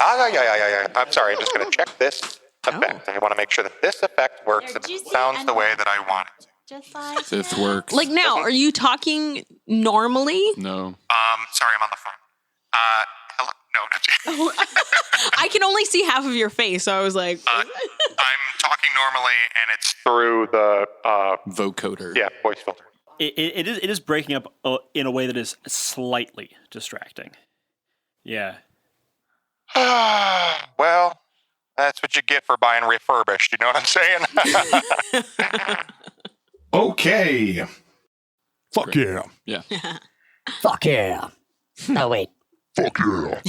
Yeah. I'm sorry, I'm just going to check this effect. I want to make sure that this effect works and sounds the way that I want it to. Just like This works. Like now, are you talking normally? No. Sorry, I'm on the phone. Hello? No. I can only see half of your face, so I was like... I'm talking normally, and it's through the... vocoder. Yeah, voice filter. It is breaking up in a way that is slightly distracting. Yeah. Well, that's what you get for buying refurbished. You know what I'm saying? Okay. Fuck yeah. Yeah. fuck yeah. Oh wait, Fuck yeah.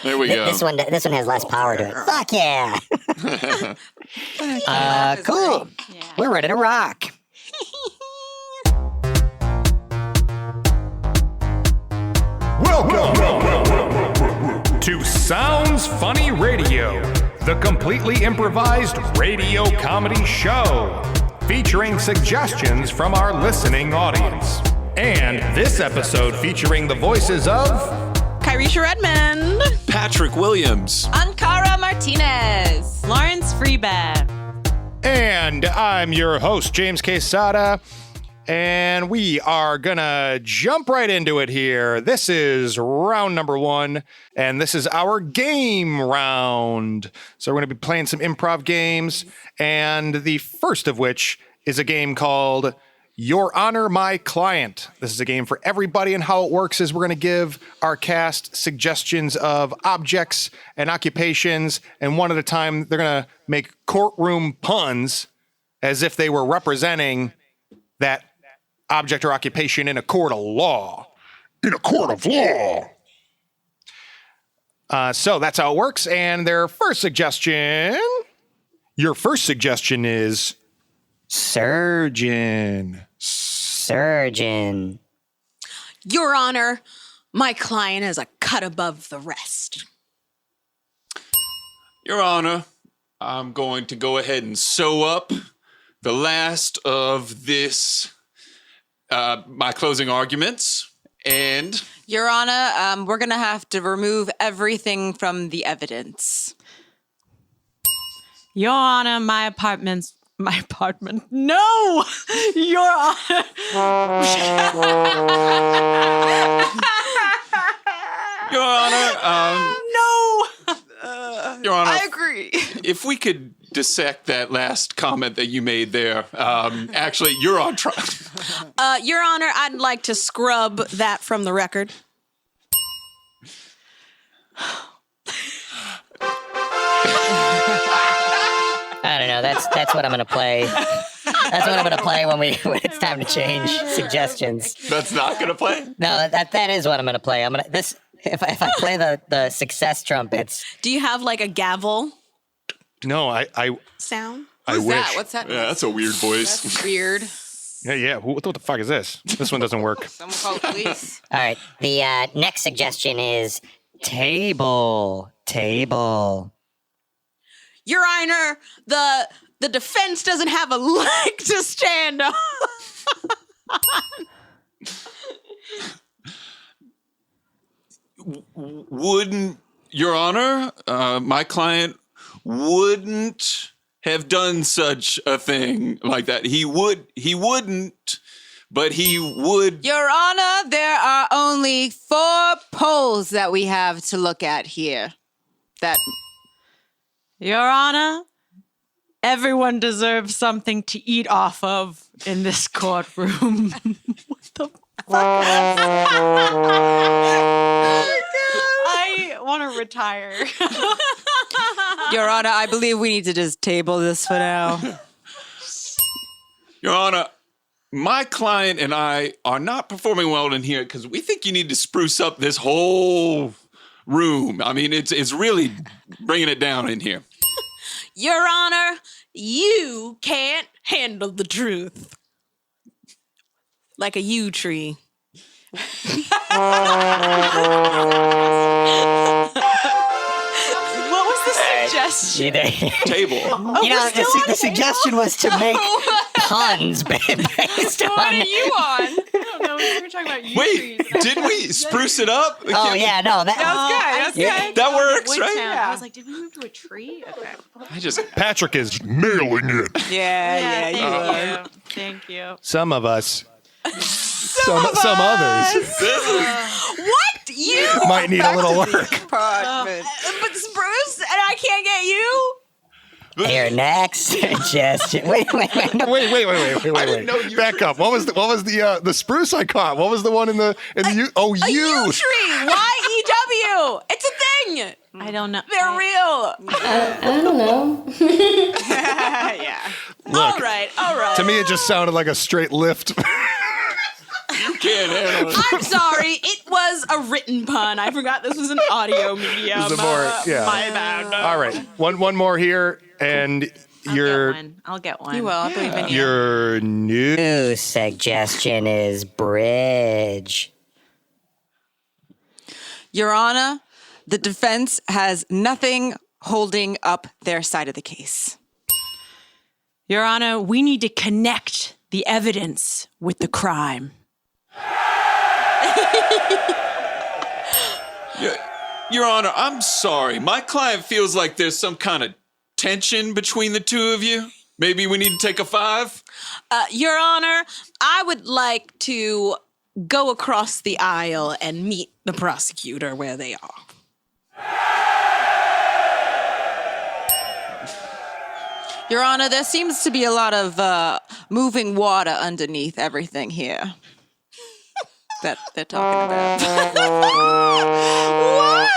There we go. this one has less power to it. Fuck yeah. Cool. Yeah. We're ready to rock. Welcome to Sounds Funny Radio, the completely improvised radio comedy show featuring suggestions from our listening audience. And this episode featuring the voices of Kihresha Redmond. Patrick Williams. Ankara Martinez. Florence Friebe. And I'm your host, James Quesada, and we are gonna jump right into it here. This is round number 1, and this is our game round. So we're gonna be playing some improv games, and the first of which is a game called Your Honor, My Client. This is a game for everybody, and how it works is we're going to give our cast suggestions of objects and occupations, and one at a time, they're going to make courtroom puns as if they were representing that object or occupation in a court of law. In a court of law. So that's how it works, and your first suggestion is surgeon. Surgeon. Your Honor, my client is a cut above the rest. Your Honor, I'm going to go ahead and sew up the last of this, my closing arguments, and... Your Honor, we're going to have to remove everything from the evidence. Your Honor, my apartment. No! Your Honor. Your Honor, No! Your Honor, I agree. if we could dissect that last comment that you made there, actually, you're on trial. Your Honor, I'd like to scrub that from the record. I don't know. That's what I'm gonna play. That's what I'm gonna play when it's time to change suggestions. That's not going to play? No, that is what I'm gonna play. If I play the success trumpets. Do you have like a gavel No, I sound? I Who's wish. that? What's that? Yeah, that's a weird voice. That's weird. Yeah. What the fuck is this? This one doesn't work. Someone call the police. All right. The next suggestion is table. Table. Your Honor, the defense doesn't have a leg to stand on. Wouldn't, Your Honor, my client wouldn't have done such a thing like that. He wouldn't, but he would. Your Honor, there are only 4 polls that we have to look at here. Your Honor, everyone deserves something to eat off of in this courtroom. What the fuck? I want to retire. Your Honor, I believe we need to just table this for now. Your Honor, my client and I are not performing well in here because we think you need to spruce up this whole room. I mean, it's really bringing it down in here. Your Honor, you can't handle the truth. Like a yew tree. What was the suggestion? Table. You know, the suggestion was to make puns based What on. are you on? No, we were talking about yew Wait, trees. did we spruce it up? Oh yeah, no, that That's good. Yeah. Good. That works, Woodtown. right? I was like, did we move to a tree? Okay. I just Patrick is nailing it. Yeah, you are. Thank you. Thank you. Some of us. Some others What? You? might need a little work. Parchment. But Spruce and I can't get you? your next suggestion. Wait. Wait. Back up. What was the spruce I caught? What was the one in the U? Oh, A you. yew tree. Y-E-W. It's a thing. I don't know. They're real. I don't know. Yeah. All right. To me, it just sounded like a straight lift. can't handle it. I'm sorry. It was a written pun. I forgot this was an audio medium. This is a more- yeah. My bad. All right, one more here, and I'll get one. You will. I believe in you. your new. New suggestion is bridge. Your Honor, the defense has nothing holding up their side of the case. Your Honor, we need to connect the evidence with the crime. Your Honor, I'm sorry. My client feels like there's some kind of tension between the two of you. Maybe we need to take a 5? Your Honor, I would like to go across the aisle and meet the prosecutor where they are. Your Honor, there seems to be a lot of moving water underneath everything here that they're talking about. Why?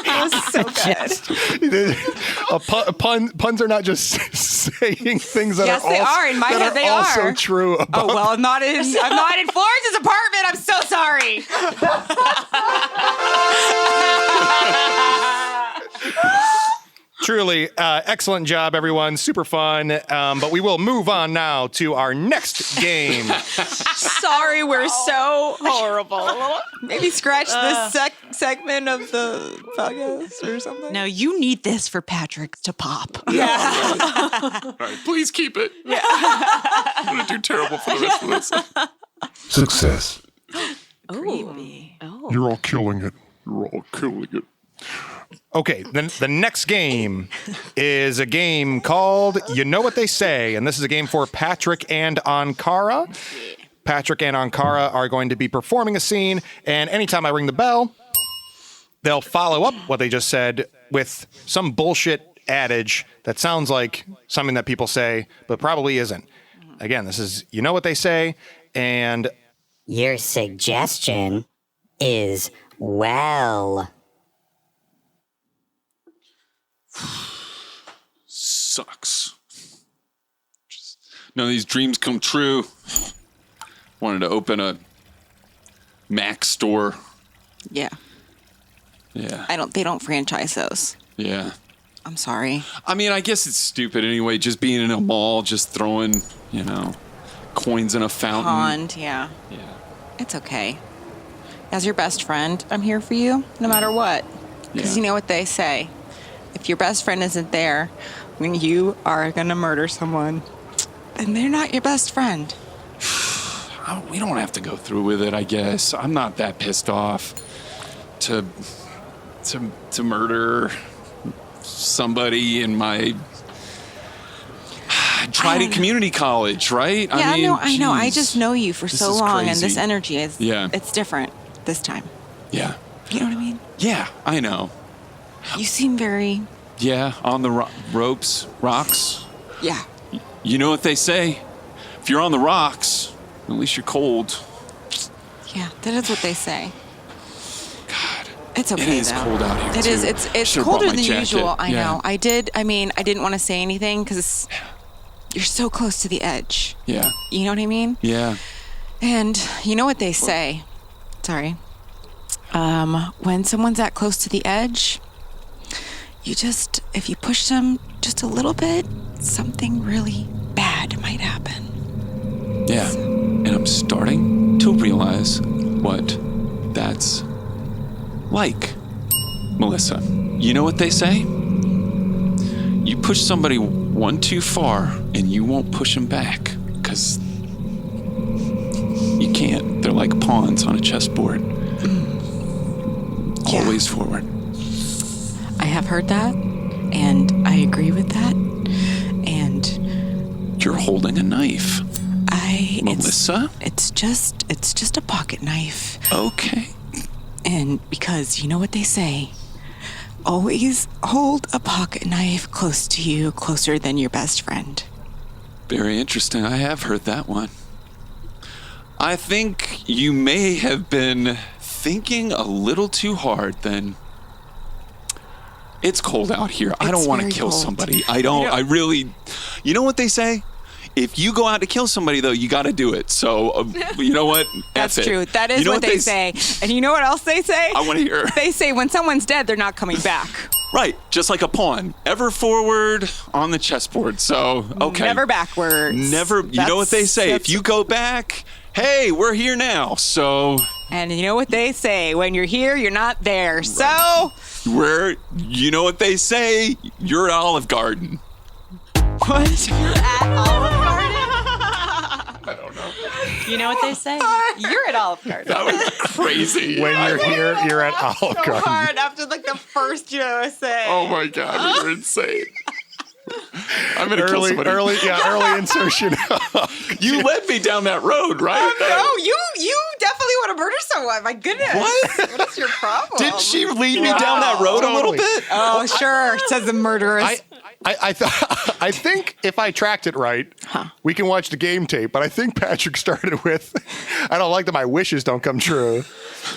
That was so good. Puns are not just saying things that Yes, are they also, are. In my that head, are they also are. true. About Oh well, I'm not in Florence's apartment. I'm so sorry. Truly, excellent job, everyone. Super fun. But we will move on now to our next game. Sorry, we're so horrible. Maybe scratch this segment of the podcast or something. No, you need this for Patrick to pop. All right, please keep it. Yeah. I'm going to do terrible for the rest of this. Success. Creepy. You're all killing it. You're all killing it. Okay, then the next game is a game called You Know What They Say, and this is a game for Patrick and Ankara. Patrick and Ankara are going to be performing a scene, and anytime I ring the bell, they'll follow up what they just said with some bullshit adage that sounds like something that people say, but probably isn't. Again, this is You Know What They Say, and Your suggestion is well. Sucks. None of these dreams come true. Wanted to open a Mac store. Yeah, Yeah. they don't franchise those. Yeah. I'm sorry. I mean, I guess it's stupid anyway, just being in a mall, just throwing, coins in a fountain. Pond, yeah. Yeah. It's okay. As your best friend, I'm here for you no matter what. Because Yeah. you know what they say. If your best friend isn't there when you are going to murder someone, then they're not your best friend. We don't have to go through with it, I guess. I'm not that pissed off to murder somebody in my I tried at community college, right? Yeah, I know. I geez. just know you for This so is long, and crazy. this energy is it's different this time. Yeah. You know what I mean? Yeah, I know. You seem very, Yeah, on the rocks. yeah. You know what they say? If you're on the rocks, at least you're cold. Yeah, that is what they say. God. It's okay, It is though. cold out here, It is. too. It's Should've colder brought my than jacket. usual. I Yeah. know. I didn't want to say anything because you're so close to the edge. Yeah. You know what I mean? Yeah. And you know what they say. Sorry. When someone's that close to the edge, if you push them just a little bit, something really bad might happen. Yeah. And I'm starting to realize what that's like. Melissa, you know what they say? You push somebody one too far and you won't push them back because You can't. They're like pawns on a chessboard. Yeah. Always forward. I have heard that, and I agree with that. And You're holding a knife. Melissa? It's just a pocket knife. Okay. And because you know what they say, always hold a pocket knife close to you, closer than your best friend. Very interesting. I have heard that one. I think you may have been thinking a little too hard then. It's cold out here. I don't want to kill somebody. I really, you know what they say? If you go out to kill somebody, though, you got to do it. So, you know what? That's it. true. That is what they say. And you know what else they say? I want to hear. They say when someone's dead, they're not coming back. Right. Just like a pawn. Ever forward on the chessboard. So, okay. Never backwards. Never. You know what they say? If you go back, hey, we're here now. So. And you know what they say? When you're here, you're not there. Right. So. You know what they say? You're at Olive Garden. What? You're at Olive Garden? I don't know. You know what they say? You're at Olive Garden. That was crazy. When you're here, you're at Olive Garden. Hard after like the first USA. Oh my God, you're insane. I'm gonna kill somebody. Early insertion. You led me down that road, right? No, you definitely want to murder someone. My goodness. What is your problem? Did she lead me down that road a little bit? Oh, sure. Says the murderess. I think if I tracked it right, we can watch the game tape, but I think Patrick started with, I don't like that my wishes don't come true.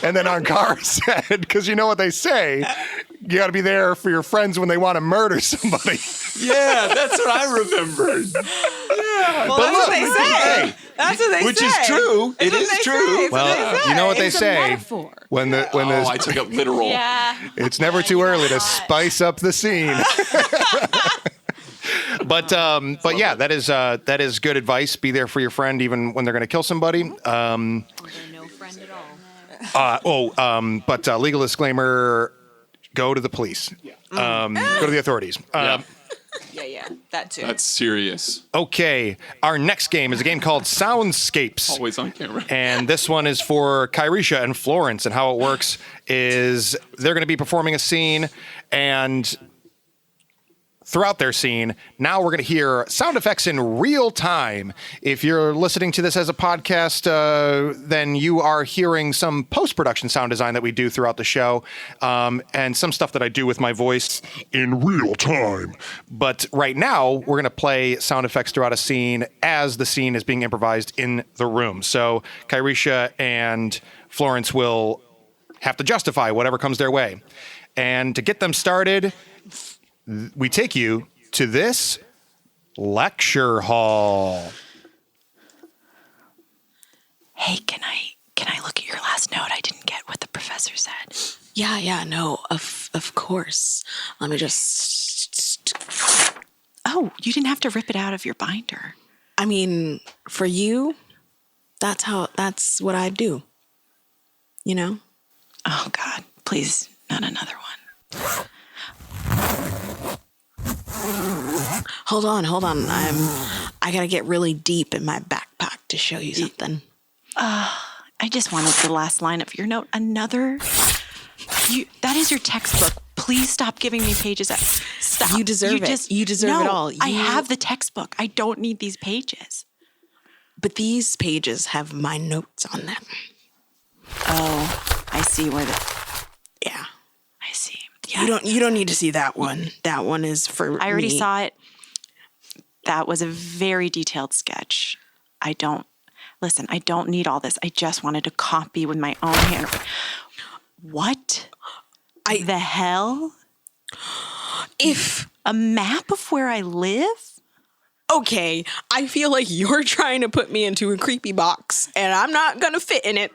And then Ankara said, because you know what they say, you got to be there for your friends when they want to murder somebody. Yeah, that's what I remembered. Yeah. Well, that's what they say. Hey, That's what they say. Which is true. It is true. well, you know what they say. When I took it literal. Yeah. it's never too early to spice up the scene. But yeah, that is good advice. Be there for your friend even when they're going to kill somebody. No friend at all. But legal disclaimer: go to the police. Go to the authorities. Yeah, that too. That's serious. Okay, our next game is a game called Soundscapes. Always on camera. And this one is for Kihresha and Florence. And how it works is they're going to be performing a scene, and throughout their scene, now we're going to hear sound effects in real time. If you're listening to this as a podcast, then you are hearing some post-production sound design that we do throughout the show, and some stuff that I do with my voice In real time. But right now, we're going to play sound effects throughout a scene as the scene is being improvised in the room. So Kihresha and Florence will have to justify whatever comes their way. And to get them started, we take you to this lecture hall. Hey, can I look at your last note? I didn't get what the professor said. Yeah, no, of course. Let me just. Oh, you didn't have to rip it out of your binder. I mean, for you, that's what I do. You know? Oh, God. Please, not another one. Hold on. I gotta get really deep in my backpack to show you something. I just wanted the last line of your note. Another? That is your textbook. Please stop giving me pages. Stop. You deserve it. You deserve it all. I have the textbook. I don't need these pages. But these pages have my notes on them. Oh, I see where Yeah. I see. Yeah. You don't need to see that one. That one is for I already me. saw it. That was a very detailed sketch. I don't need all this. I just wanted to copy with my own hand. What the hell? If a map of where I live? Okay, I feel like you're trying to put me into a creepy box, and I'm not gonna fit in it.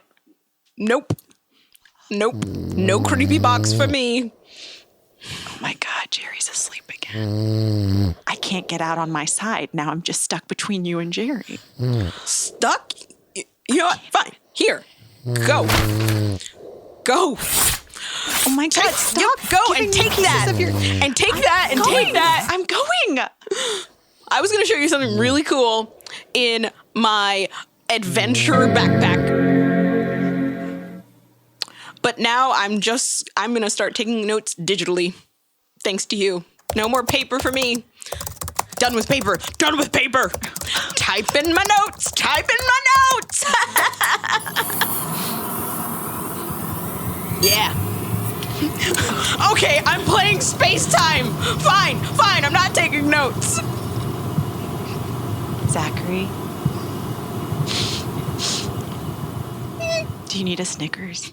Nope. No creepy box for me. Oh my God, Jerry's asleep again. I can't get out on my side. Now I'm just stuck between you and Jerry. Stuck? You know what? Fine. Here. Go. Oh my God, stop. Go and take that. And take that and take that. I'm going. I was going to show you something really cool in my adventurer backpack. But now I'm going to start taking notes digitally. Thanks to you. No more paper for me. Done with paper. Done with paper. Type in my notes. Type in my notes. Yeah. Okay, I'm playing space-time. Fine. I'm not taking notes. Zachary? Do you need a Snickers?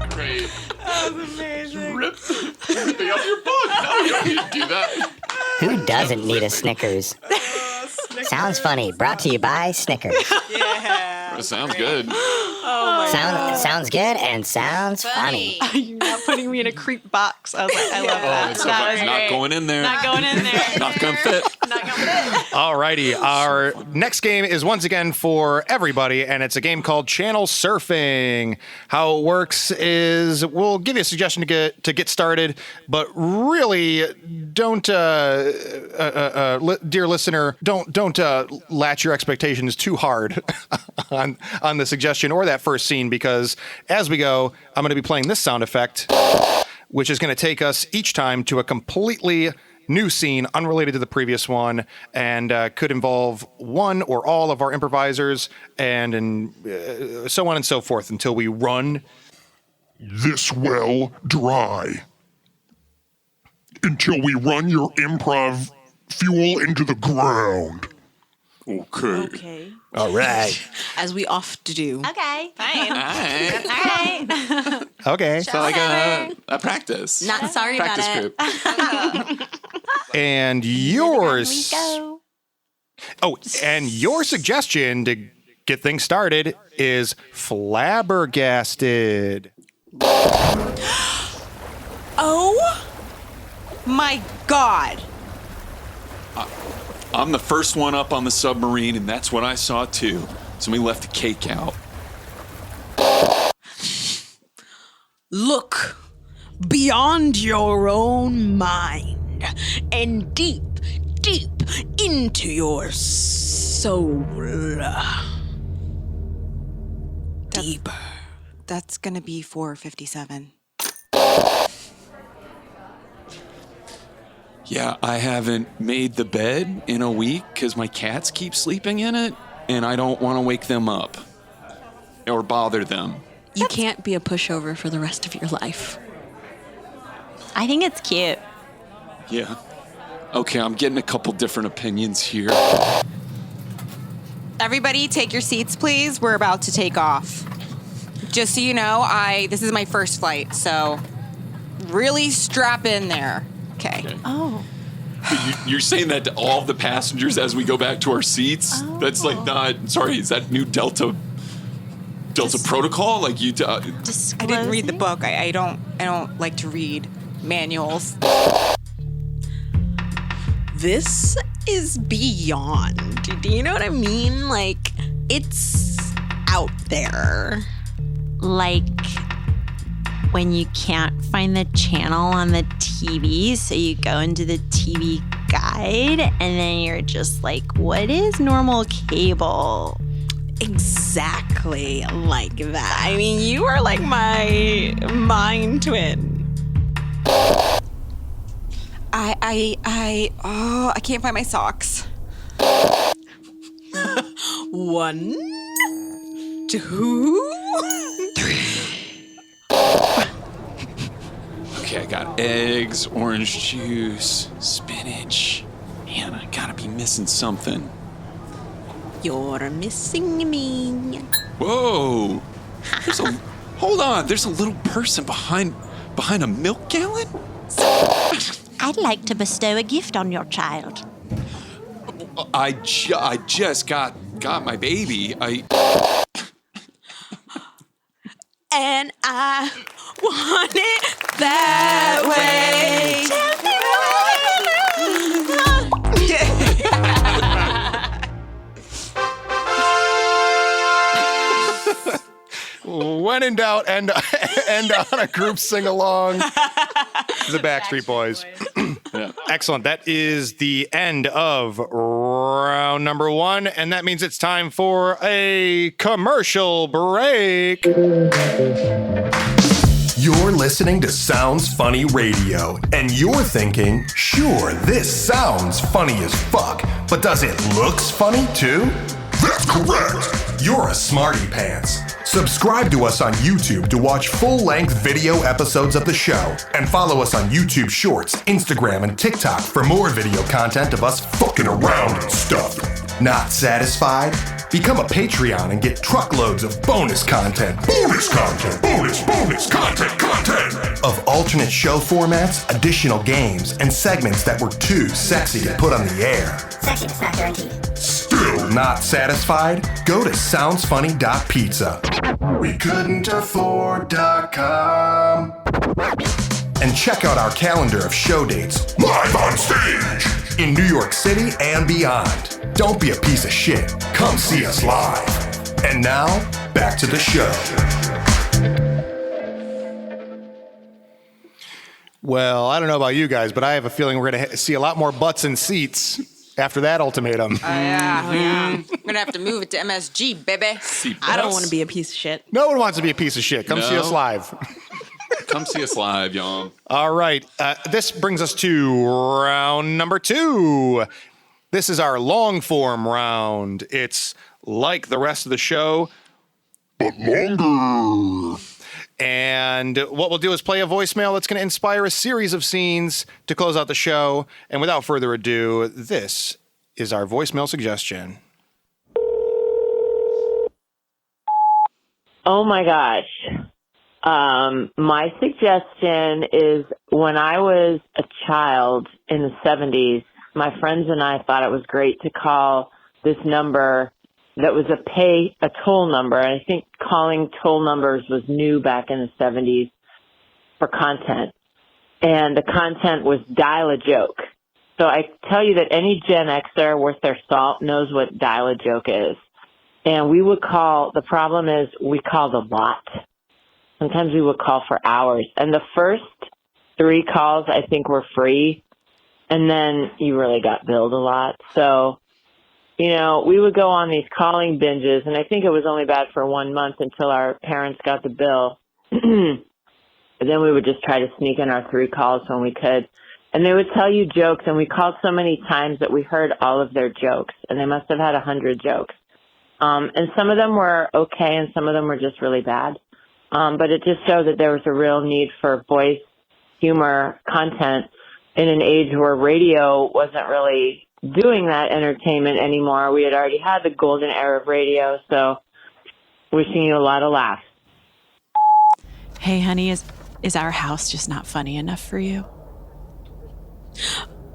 Great. That was amazing. Rip everything out of your book. No, you don't need to do that. Who doesn't need a Snickers? Sounds funny. Brought to you by Snickers. That sounds good. Sounds good and sounds funny. You're not putting me in a creep box. I was like, I love that. It's so That fun. was Not great. going in there. Not going in there. Not gonna fit. Not going to fit. Alrighty, our next game is once again for everybody, and it's a game called Channel Surfing. How it works is we'll give you a suggestion to get started, but really don't, dear listener, don't latch your expectations too hard on the suggestion or that first scene, because as we go, I'm going to be playing this sound effect, which is going to take us each time to a completely new scene unrelated to the previous one, and could involve one or all of our improvisers, and so on and so forth until we run This well dry. Until we run your improv fuel into the ground. Okay. All right. As we often do. Okay. Fine. All right. All right. Okay. So like a practice. Not sorry about Practice it. group. And yours. Oh, and your suggestion to get things started is flabbergasted. Oh my God. I'm the first one up on the submarine, and that's what I saw too. Somebody left the cake out. Look beyond your own mind and deep into your soul. Deeper. That's going to be 457. Yeah, I haven't made the bed in a week because my cats keep sleeping in it, and I don't want to wake them up or bother them. You can't be a pushover for the rest of your life. I think it's cute. Yeah. Okay, I'm getting a couple different opinions here. Everybody take your seats, please. We're about to take off. Just so you know, this is my first flight, so really strap in there. Okay. Oh. You're saying that to all the passengers as we go back to our seats? Oh. That's like not, sorry, is that new Delta protocol? Like you, I didn't read the book. I don't like to read manuals. This is beyond. Do you know what I mean? Like, it's out there. Like when you can't find the channel on the TV, so you go into the TV guide and then you're just like, what is normal cable? Exactly like that. I mean, you are like my mind twin. I can't find my socks. 1, 2, 3. Okay, I got eggs, orange juice, spinach. Man, I gotta be missing something. You're missing me. Whoa! Hold on, there's a little person behind a milk gallon? I'd like to bestow a gift on your child. I just got my baby. And I want it that way. When in doubt, end on a group sing along. The Backstreet Boys. Yeah. Excellent. That is the end of round number 1, and that means it's time for a commercial break. You're listening to Sounds Funny Radio, and you're thinking, sure, this sounds funny as fuck, but does it looks funny too? That's correct. You're a smarty pants. Subscribe to us on YouTube to watch full-length video episodes of the show, and follow us on YouTube Shorts, Instagram, and TikTok for more video content of us fucking around and stuff. Not satisfied? Become a Patreon and get truckloads of bonus content. Bonus content. Bonus content. Of alternate show formats, additional games, and segments that were too sexy to put on the air. Sexiness not guaranteed. Still not satisfied? Go to soundsfunny.pizza. We couldn't afford.com. And check out our calendar of show dates Live on stage. in New York City and beyond. Don't be a piece of shit. Come see us live. And now, back to the show. Well, I don't know about you guys, but I have a feeling we're going to see a lot more butts and seats after that ultimatum. Yeah. I'm gonna have to move it to MSG, baby. I don't want to be a piece of shit. No one wants to be a piece of shit. Come see No. us live. Come see us live, y'all. All right. This brings us to round number 2. This is our long form round. It's like the rest of the show, But longer. and what we'll do is play a voicemail that's going to inspire a series of scenes to close out the show. And without further ado, this is our voicemail suggestion. Oh my gosh. My suggestion is when I was a child in the 70s, my friends and I thought it was great to call this number that was a toll number. And I think calling toll numbers was new back in the 70s for content. And the content was dial a joke. So I tell you that any Gen Xer worth their salt knows what dial a joke is. And we would call, the problem is we called a lot. Sometimes we would call for hours. And the first 3 calls, I think, were free. And then you really got billed a lot. So, you know, we would go on these calling binges. And I think it was only bad for 1 month until our parents got the bill. And then we would just try to sneak in our 3 calls when we could. And they would tell you jokes. And we called so many times that we heard all of their jokes. And they must have had 100 jokes. And some of them were okay. And some of them were just really bad. But it just showed that there was a real need for voice, humor, content in an age where radio wasn't really doing that entertainment anymore. We had already had the golden era of radio, so wishing you a lot of laughs. Hey, honey, is our house just not funny enough for you?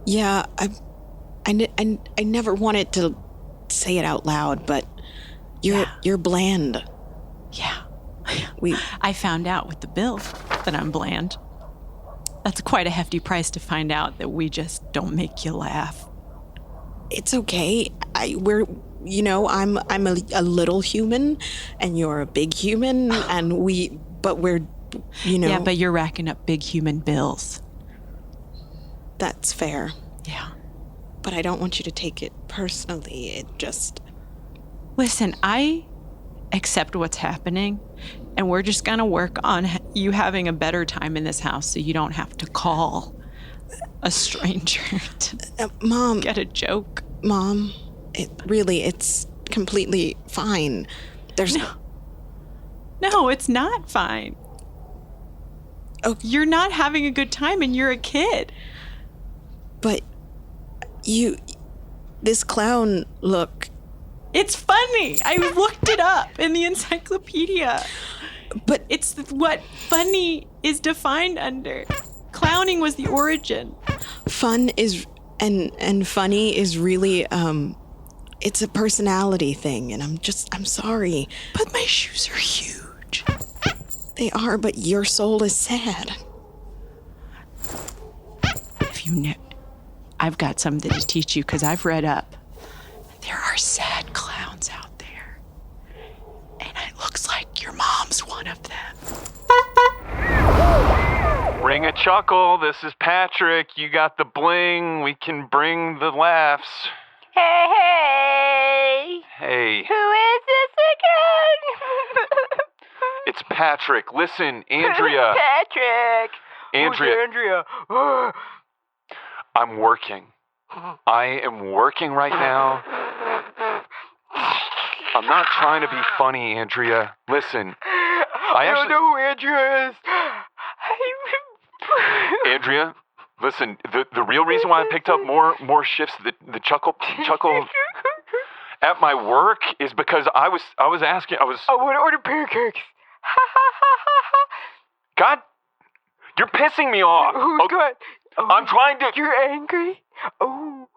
Yeah, I never wanted to say it out loud, but you're bland. Yeah. I found out with the bill that I'm bland. That's quite a hefty price to find out that we just don't make you laugh. It's okay. I'm a little human, and you're a big human, and we're. Yeah, but you're racking up big human bills. That's fair. Yeah. But I don't want you to take it personally. It just... Listen, I accept what's happening, and we're just going to work on you having a better time in this house so you don't have to call a stranger to Mom, get a joke. Mom, it's completely fine. There's... No, it's not fine. Oh, you're not having a good time and you're a kid. But this clown look... It's funny. I looked it up in the encyclopedia. But it's what funny is defined under. Clowning was the origin. Fun is and funny is really it's a personality thing, and I'm sorry. But my shoes are huge. They are, but your soul is sad. If you know, I've got something to teach you because I've read up. There are sad clowns out there. And it looks like your mom's one of them. Ring a chuckle. This is Patrick. You got the bling. We can bring the laughs. Hey. Hey. Who is this again? It's Patrick. Listen, Andrea. Patrick. Andrea. Who's Andrea? I'm working. I am working right now. I'm not trying to be funny, Andrea. Listen. I don't know who Andrea is. Andrea, listen, the real reason why I picked up more shifts, the chuckle at my work is because I want to order pancakes. God, you're pissing me off. Who's good? I'm trying to. You're angry? Oh.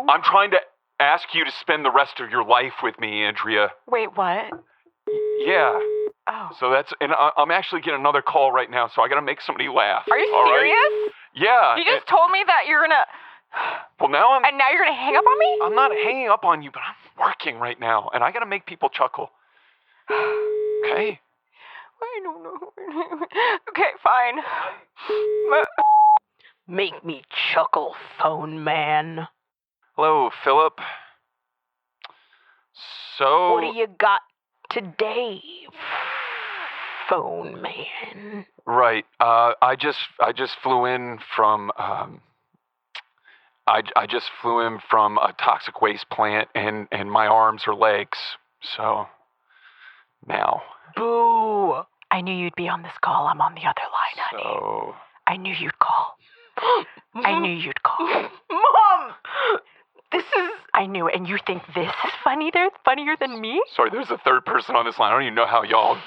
I'm trying to ask you to spend the rest of your life with me, Andrea. Wait, what? Yeah. Oh. So I'm actually getting another call right now, so I gotta make somebody laugh. Are you all serious? Right? Yeah. You just told me that you're gonna... Well, now And now you're gonna hang up on me? I'm not hanging up on you, but I'm working right now, and I gotta make people chuckle. Okay? I don't know. Okay, fine. Make me chuckle, phone man. Hello, Philip. So... What do you got today, phone man? Right. I just flew in from I just flew in from a toxic waste plant, and my arms or legs. So now. Boo! I knew you'd be on this call. I'm on the other line, honey. So I knew you'd call. I knew you'd call. Mom! This is... I knew, and you think this is funnier than me? sorry, there's a third person on this line. I don't even know how y'all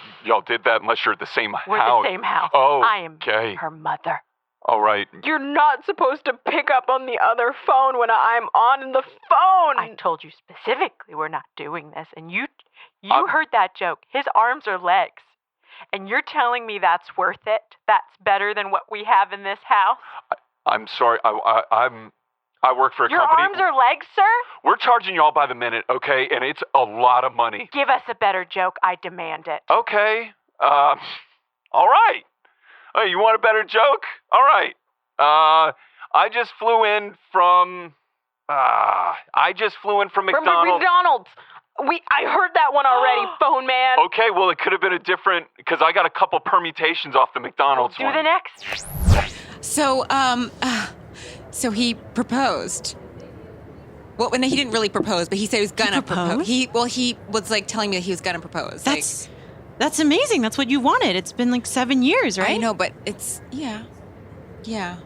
did that unless you're at the same house. We're the same house. Oh, I am okay. her mother. All right. You're not supposed to pick up on the other phone when I'm on the phone. I told you specifically we're not doing this, and you heard that joke. His arms are legs. And you're telling me that's worth it? That's better than what we have in this house? I'm sorry. I work for a Your company. Your arms are legs, sir? We're charging y'all by the minute, okay? And it's a lot of money. Give us a better joke. I demand it. Okay. All right. Oh, you want a better joke? All right. I just flew in from McDonald's. From McDonald's. I heard that one already, phone man. Okay, well, it could have been a different, because I got a couple permutations off the McDonald's Do one. the next. So he proposed. Well, no, he didn't really propose, but he said he was gonna propose. He was like telling me that he was gonna propose. That's amazing. That's what you wanted. It's been like 7 years, right? I know, but it's yeah.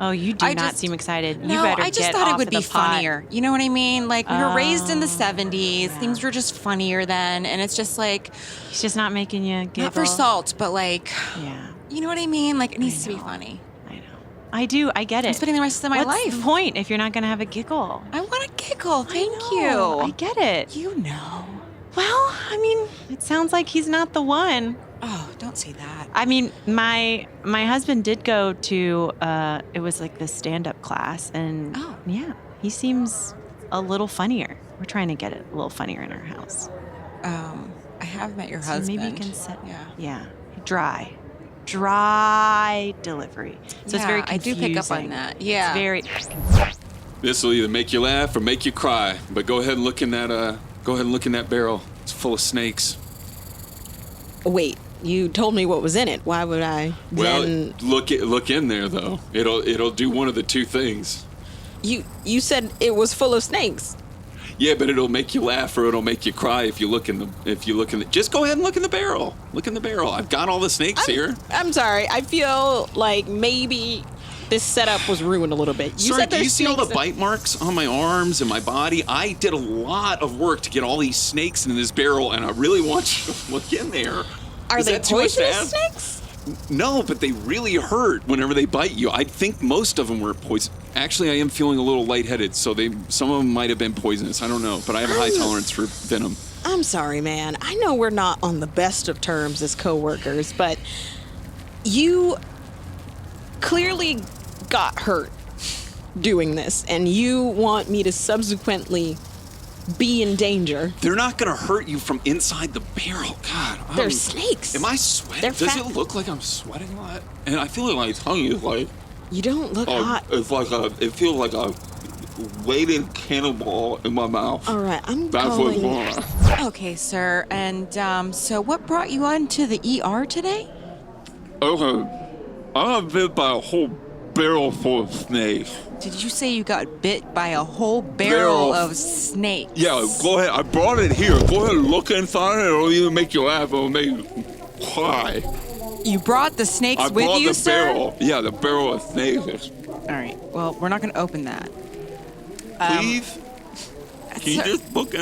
Oh, you do not seem excited. No, you better I just get thought off it would of be the pot. funnier. You know what I mean? Like we were raised in the 70s. Things were just funnier then, and it's just like he's just not making you giggle. Not for salt, but like yeah. You know what I mean? Like it needs to be funny. I do. I get it. I'm spending the rest of my life. What's the point if you're not going to have a giggle? I want a giggle. Thank you. I get it. You know. Well, I mean, it sounds like he's not the one. Oh, don't say that. I mean, my husband did go to it was like this stand-up class, and yeah, he seems a little funnier. We're trying to get it a little funnier in our house. I have met your so husband. Maybe you can set. Yeah, dry delivery. So it's very confusing. I do pick up on that. Yeah. It's very. This will either make you laugh or make you cry. But go ahead and look in that barrel. It's full of snakes. Wait, you told me what was in it. Why would I then... Well, look in there though. It'll do one of the two things. You said it was full of snakes. Yeah, but it'll make you laugh or it'll make you cry if you look in the. Just go ahead and look in the barrel. Look in the barrel. I've got all the snakes here. I'm sorry. I feel like maybe this setup was ruined a little bit. Sorry, do you see all the bite marks on my arms and my body? I did a lot of work to get all these snakes in this barrel, and I really want you to look in there. Are they poisonous snakes? No, but they really hurt whenever they bite you. I think most of them were poison. Actually, I am feeling a little lightheaded, so some of them might have been poisonous. I don't know, but I have a high tolerance for venom. I'm sorry, man. I know we're not on the best of terms as coworkers, but you clearly got hurt doing this, and you want me to subsequently be in danger. They're not going to hurt you from inside the barrel. God, they're snakes. Am I sweating? Does it look like I'm sweating a lot? And I feel like my tongue is like... You don't look hot. It's like it feels like waiting cannonball in my mouth. All right, I'm That's going. what's going on. Okay, sir. And so what brought you on to the ER today? Okay, I got bit by a whole barrel full of snakes. Did you say you got bit by a whole barrel of snakes? Yeah, go ahead. I brought it here. Go ahead and look inside it. It'll either make you laugh or make you cry. You brought the snakes I with brought you, the sir? barrel. Yeah, the barrel of snakes. All right. Well, we're not going to open that. Please? Can you just look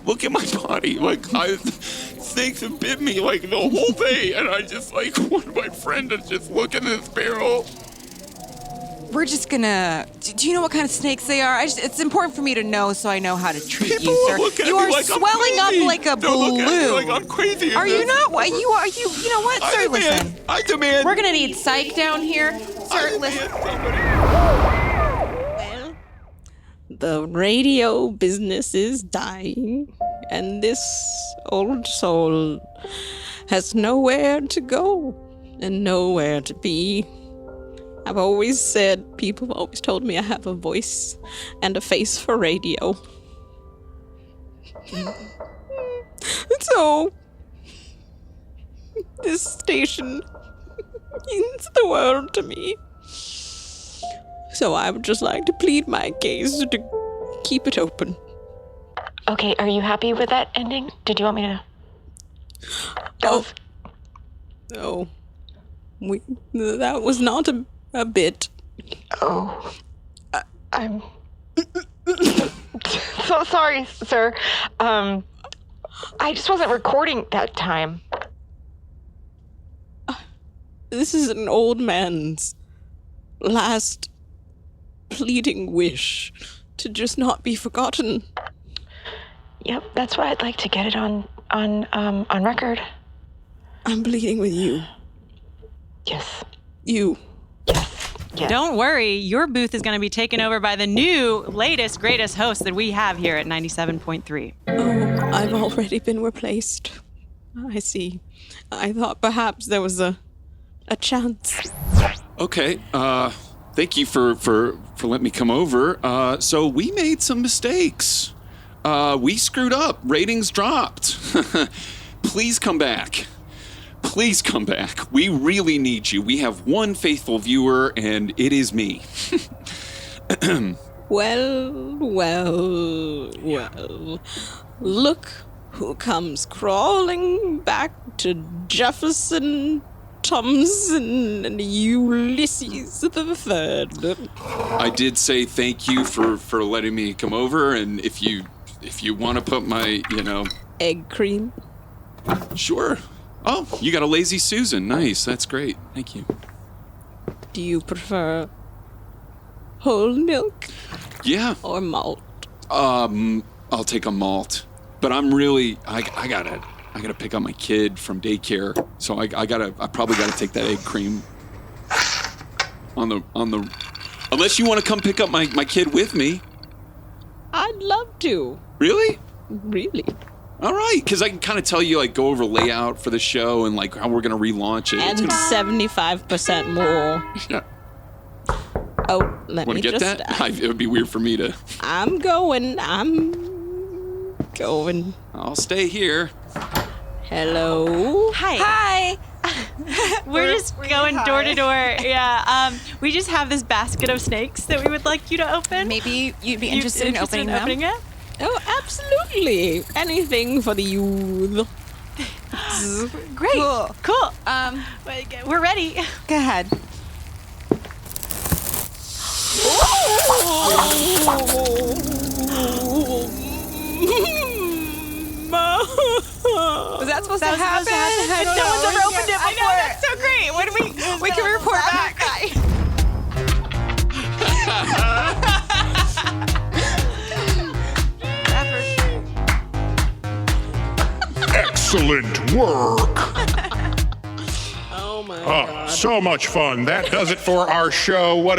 look at my body? Like, snakes have bit me like the whole day, and I just like want my friend to just look in this barrel. We're just gonna. Do you know what kind of snakes they are? It's important for me to know so I know how to treat you, sir. Look at You me are like I'm swelling up crazy. like a Don't balloon. look at me like I'm crazy. Are you not? What you are? You know what, sir? Listen. I demand. We're gonna need psych down here, sir. Listen. The radio business is dying, and this old soul has nowhere to go and nowhere to be. I've always said, people have always told me I have a voice and a face for radio. So, this station means the world to me. So I would just like to plead my case to keep it open. Okay, are you happy with that ending? Did you want me to? Oh, that was not a bit. Oh, I'm so sorry, sir. I just wasn't recording that time. This is an old man's last pleading wish to just not be forgotten. Yep, that's why I'd like to get it on record. I'm pleading with you. Yes. You. Yes. Don't worry, your booth is going to be taken over by the new, latest, greatest host that we have here at 97.3. Oh, I've already been replaced. I see. I thought perhaps there was a chance. Okay. Thank you for letting me come over. So we made some mistakes. We screwed up. Ratings dropped. Please come back. Please come back. We really need you. We have one faithful viewer, and it is me. Well. Look who comes crawling back to Jefferson, Thompson, and Ulysses the Third. I did say thank you for letting me come over, and if you want to put my, egg cream. Sure. Oh, you got a lazy Susan. Nice. That's great. Thank you. Do you prefer whole milk? Yeah. Or malt? I'll take a malt. But I'm really I gotta pick up my kid from daycare. So I probably gotta take that egg cream on the unless you want to come pick up my kid with me. I'd love to. Really? Really. All right, because I can kind of tell you, like, go over layout for the show and, like, how we're going to relaunch it. And 75% more. Yeah. Oh, let Want me to get just... that? It would be weird for me to... I'm going. I'll stay here. Hello? Hi. We're just going door to door. Yeah. We just have this basket of snakes that we would like you to open. Maybe you'd be interested in opening them? it? Oh, absolutely. Anything for the youth. Great. Cool. We're ready. Go ahead. Was that supposed to happen? No one's ever opened it before. I know, that's so great. What do we can report back. Excellent work. Oh my God. So much fun. That does it for our show. What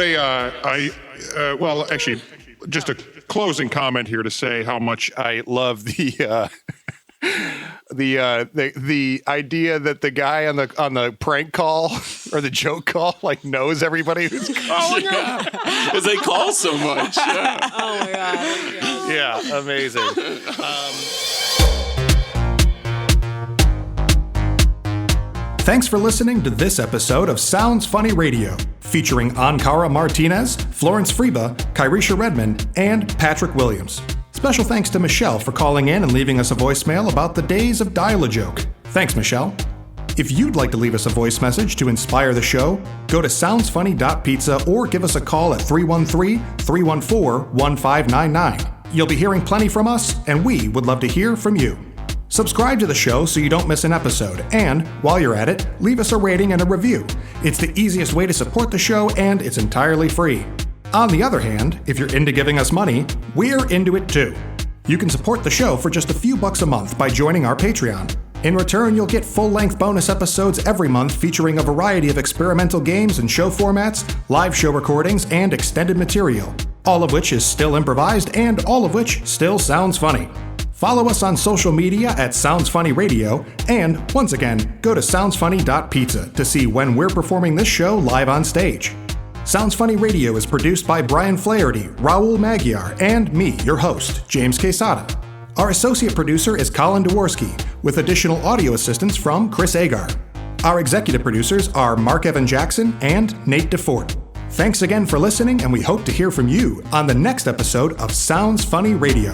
well, actually, just a closing comment here to say how much I love the the idea that the guy on the prank call or the joke call like knows everybody who's calling him because they call so much. Yeah. Oh my god. Yeah, amazing. Thanks for listening to this episode of Sounds Funny Radio, featuring Ankara Martinez, Florence Friebe, Kihresha Redmond, and Patrick Williams. Special thanks to Michelle for calling in and leaving us a voicemail about the days of Dial-A-Joke. Thanks, Michelle. If you'd like to leave us a voice message to inspire the show, go to soundsfunny.pizza or give us a call at 313-314-1599. You'll be hearing plenty from us, and we would love to hear from you. Subscribe to the show so you don't miss an episode, and while you're at it, leave us a rating and a review. It's the easiest way to support the show, and it's entirely free. On the other hand, if you're into giving us money, we're into it too. You can support the show for just a few bucks a month by joining our Patreon. In return, you'll get full-length bonus episodes every month featuring a variety of experimental games and show formats, live show recordings, and extended material, all of which is still improvised and all of which still sounds funny. Follow us on social media at Sounds Funny Radio, and once again, go to soundsfunny.pizza to see when we're performing this show live on stage. Sounds Funny Radio is produced by Brian Flaherty, Raul Magyar, and me, your host, James Quesada. Our associate producer is Colin Dworsky, with additional audio assistance from Chris Agar. Our executive producers are Mark Evan Jackson and Nate DeFort. Thanks again for listening, and we hope to hear from you on the next episode of Sounds Funny Radio.